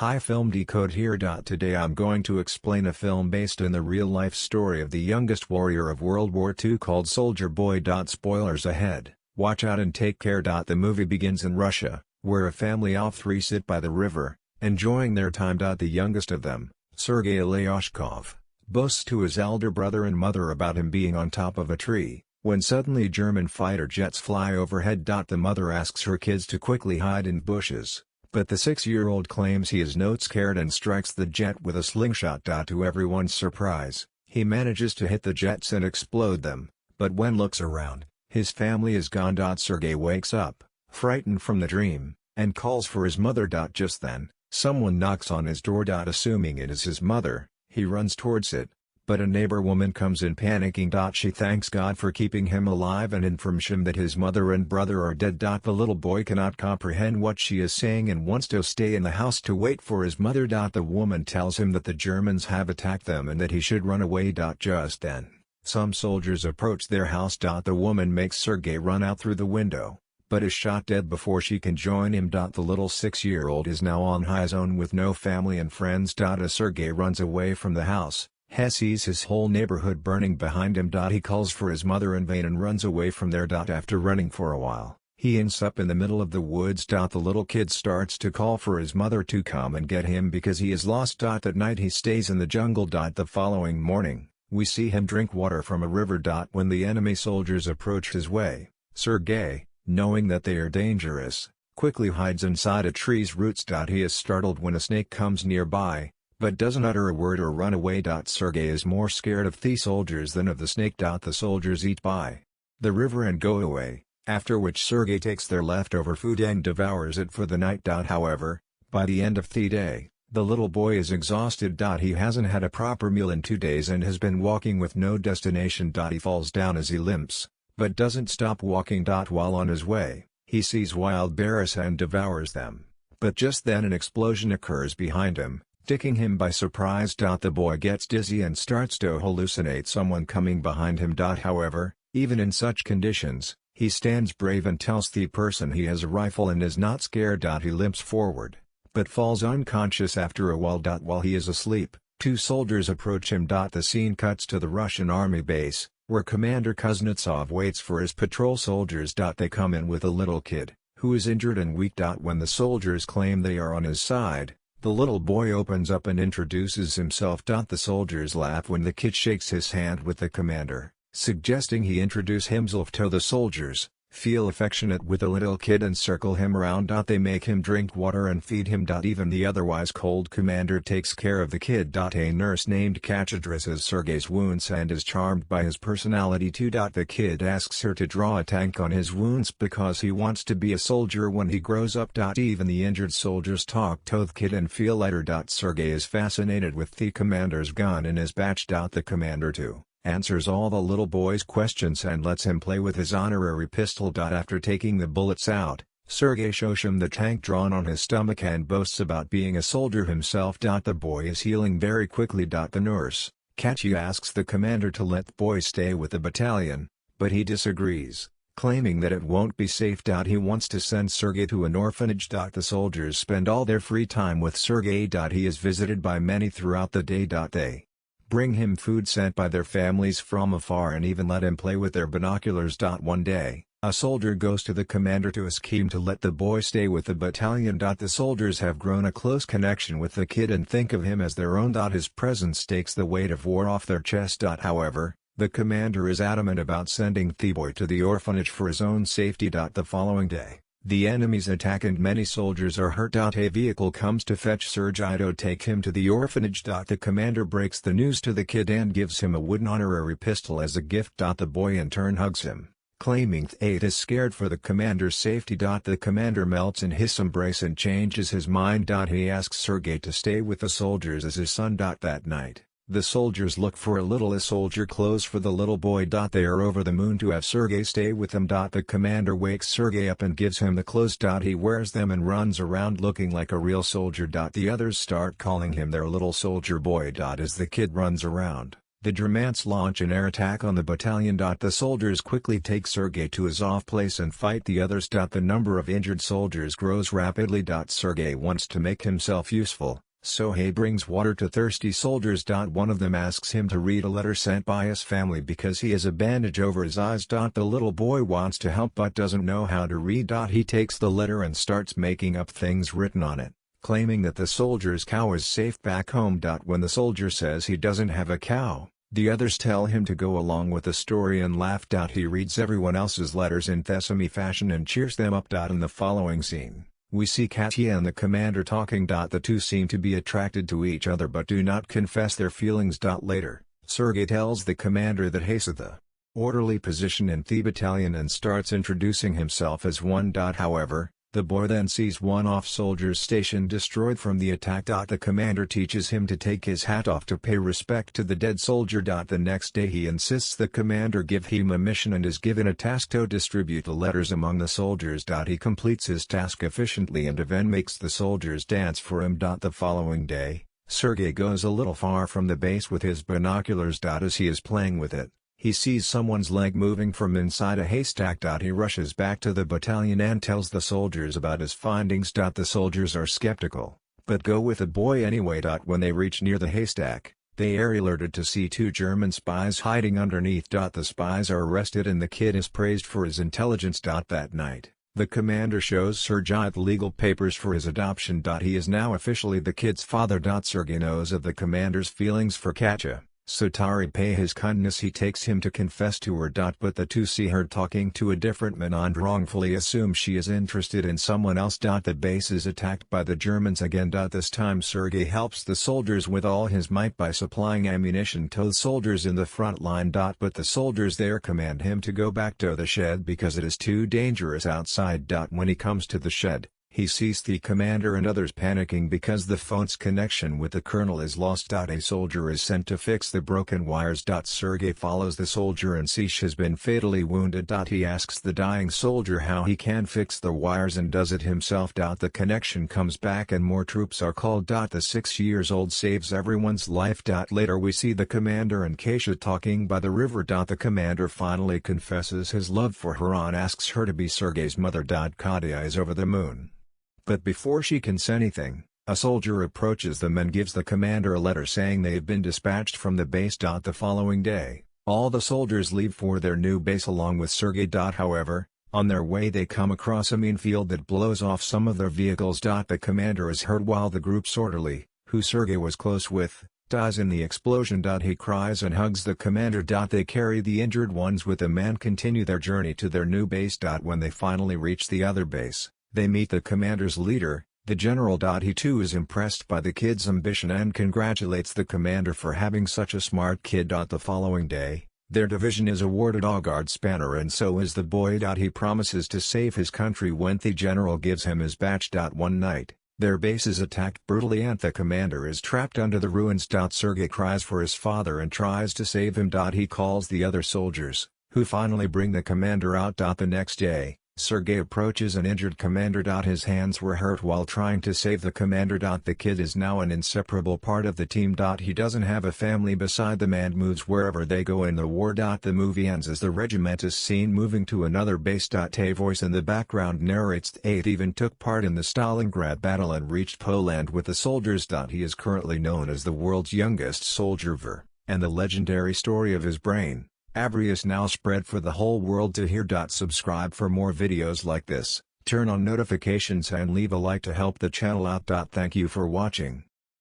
Hi, Film Decode here. Today I'm going to explain a film based in the real-life story of the youngest warrior of World War II called Soldier Boy. Spoilers ahead, watch out and take care. The movie begins in Russia, where a family of three sit by the river, enjoying their time. The youngest of them, Sergei Ilyashkov, boasts to his elder brother and mother about him being on top of a tree, when suddenly German fighter jets fly overhead. The mother asks her kids to quickly hide in bushes, but the 6-year-old claims he is not scared and strikes the jet with a slingshot. To everyone's surprise, he manages to hit the jets and explode them, but when looks around, his family is gone. Sergei wakes up, frightened from the dream, and calls for his mother. Just then, someone knocks on his door. Assuming it is his mother, he runs towards it, but a neighbor woman comes in panicking. She thanks God for keeping him alive and informs him that his mother and brother are dead. The little boy cannot comprehend what she is saying and wants to stay in the house to wait for his mother. The woman tells him that the Germans have attacked them and that he should run away. Just then, some soldiers approach their house. The woman makes Sergei run out through the window, but is shot dead before she can join him. The little 6-year-old is now on his own with no family and friends. As Sergei runs away from the house, he sees his whole neighborhood burning behind him. He calls for his mother in vain and runs away from there. After running for a while, he ends up in the middle of the woods. The little kid starts to call for his mother to come and get him because he is lost. That night he stays in the jungle. The following morning, we see him drink water from a river. When the enemy soldiers approach his way, Sergei, knowing that they are dangerous, quickly hides inside a tree's roots. He is startled when a snake comes nearby, but doesn't utter a word or run away. Sergei is more scared of the soldiers than of the snake. The soldiers eat by the river and go away, after which Sergei takes their leftover food and devours it for the night. However, by the end of the day, the little boy is exhausted. He hasn't had a proper meal in 2 days and has been walking with no destination. He falls down as he limps, but doesn't stop walking. While on his way, he sees wild bears and devours them, but just then an explosion occurs behind him, taking him by surprise. The boy gets dizzy and starts to hallucinate someone coming behind him. However, even in such conditions, he stands brave and tells the person he has a rifle and is not scared. He limps forward, but falls unconscious after a while. While he is asleep, 2 soldiers approach him. The scene cuts to the Russian army base, where Commander Kuznetsov waits for his patrol soldiers. They come in with a little kid, who is injured and weak. When the soldiers claim they are on his side, the little boy opens up and introduces himself. The soldiers laugh when the kid shakes his hand with the commander, suggesting he introduce himself to the soldiers, feel affectionate with the little kid and circle him around. They make him drink water and feed him. Even the otherwise cold commander takes care of the kid. A nurse named Katya dresses Sergei's wounds and is charmed by his personality too. The kid asks her to draw a tank on his wounds because he wants to be a soldier when he grows up. Even the injured soldiers talk to the kid and feel lighter. Sergei is fascinated with the commander's gun in his batch. The commander too answers all the little boy's questions and lets him play with his honorary pistol. After taking the bullets out, Sergei shows him the tank drawn on his stomach and boasts about being a soldier himself. The boy is healing very quickly. The nurse, Katya, asks the commander to let the boy stay with the battalion, but he disagrees, claiming that it won't be safe. He wants to send Sergei to an orphanage. The soldiers spend all their free time with Sergei. He is visited by many throughout the day. They bring him food sent by their families from afar and even let him play with their binoculars. One day, a soldier goes to the commander to ask him to let the boy stay with the battalion. The soldiers have grown a close connection with the kid and think of him as their own. His presence takes the weight of war off their chest. However, the commander is adamant about sending the boy to the orphanage for his own safety. The following day, the enemies attack and many soldiers are hurt. A vehicle comes to fetch Sergei to take him to the orphanage. The commander breaks the news to the kid and gives him a wooden honorary pistol as a gift. The boy in turn hugs him, claiming it is scared for the commander's safety. The commander melts in his embrace and changes his mind. He asks Sergei to stay with the soldiers as his son. That night, the soldiers look for a little soldier clothes for the little boy. They are over the moon to have Sergei stay with them. The commander wakes Sergei up and gives him the clothes. He wears them and runs around looking like a real soldier. The others start calling him their little soldier boy. As the kid runs around, The Germans launch an air attack on the battalion. The soldiers quickly take Sergei to his off place and fight the others. The number of injured soldiers grows rapidly. Sergei wants to make himself useful, so he brings water to thirsty soldiers. One of them asks him to read a letter sent by his family because he has a bandage over his eyes. The little boy wants to help but doesn't know how to read. He takes the letter and starts making up things written on it, claiming that the soldier's cow is safe back home. When the soldier says he doesn't have a cow, the others tell him to go along with the story and laugh. He reads everyone else's letters in Thessaloniki fashion and cheers them up. In the following scene, we see Katya and the commander talking. The two seem to be attracted to each other but do not confess their feelings. Later, Sergei tells the commander that he's at the orderly position in the battalion and starts introducing himself as one. However, the boy then sees one off soldier's station destroyed from the attack. The commander teaches him to take his hat off to pay respect to the dead soldier. The next day he insists the commander give him a mission and is given a task to distribute the letters among the soldiers. He completes his task efficiently and even makes the soldiers dance for him. The following day, Sergei goes a little far from the base with his binoculars. As he is playing with it, he sees someone's leg moving from inside a haystack. He rushes back to the battalion and tells the soldiers about his findings. The soldiers are skeptical, but go with the boy anyway. When they reach near the haystack, they are alerted to see two German spies hiding underneath. The spies are arrested and the kid is praised for his intelligence. That night, the commander shows Sergei the legal papers for his adoption. He is now officially the kid's father. Sergei knows of the commander's feelings for Katya, so to repay his kindness he takes him to confess to her. But the two see her talking to a different man and wrongfully assume she is interested in someone else. The base is attacked by the Germans again. This time Sergei helps the soldiers with all his might by supplying ammunition to the soldiers in the front line. But the soldiers there command him to go back to the shed because it is too dangerous outside. When he comes to the shed, he sees the commander and others panicking because the phone's connection with the colonel is lost. A soldier is sent to fix the broken wires. Sergei follows the soldier and sees she has been fatally wounded. He asks the dying soldier how he can fix the wires and does it himself. The connection comes back and more troops are called. The 6-year-old saves everyone's life. Later we see the commander and Kasia talking by the river. The commander finally confesses his love for her and asks her to be Sergei's mother. Katya is over the moon. But before she can say anything, a soldier approaches them and gives the commander a letter saying they have been dispatched from the base. The following day, all the soldiers leave for their new base along with Sergei. However, on their way they come across a minefield that blows off some of their vehicles. The commander is hurt while the group's orderly, who Sergei was close with, dies in the explosion. He cries and hugs the commander. They carry the injured ones with them and continue their journey to their new base. When they finally reach the other base, they meet the commander's leader, the general. He too is impressed by the kid's ambition and congratulates the commander for having such a smart kid. The following day, their division is awarded a guard spanner and so is the boy. He promises to save his country when the general gives him his badge. One night, their base is attacked brutally and the commander is trapped under the ruins. Sergei cries for his father and tries to save him. He calls the other soldiers, who finally bring the commander out. The next day, Sergei approaches an injured commander. His hands were hurt while trying to save the commander. The kid is now an inseparable part of the team. He doesn't have a family beside them and moves wherever they go in the war. The movie ends as the regiment is seen moving to another base. A voice in the background narrates the 8th even took part in the Stalingrad battle and reached Poland with the soldiers. He is currently known as the world's youngest soldier, and the legendary story of his brain, Avery, is now spread for the whole world to hear. Subscribe for more videos like this, turn on notifications and leave a like to help the channel out. Thank you for watching.